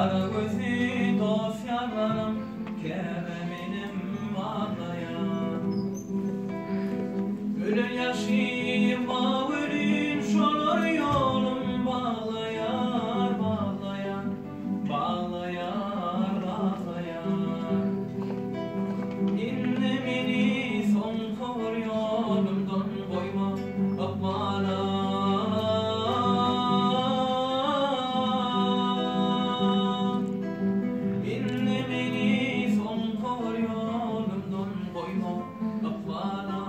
Kara gözlü dost yarlarım kemenim bağlayan. Ölün yaşayım ağırın şolur yolum bağlayar bağlayan, bağlayar bağlayan. İnne beni son kavur yolumdan koyma akbala. İnne beni son kavur yolumdan koyma akbala.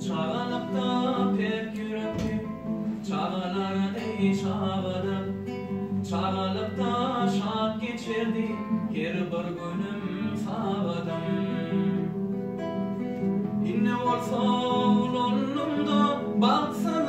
Çağalıkta pek yürekli çağaların ey çağalar. Çağalıkta şak geçirdi her bir günüm sağladım. İnne olsa ulunumda baksan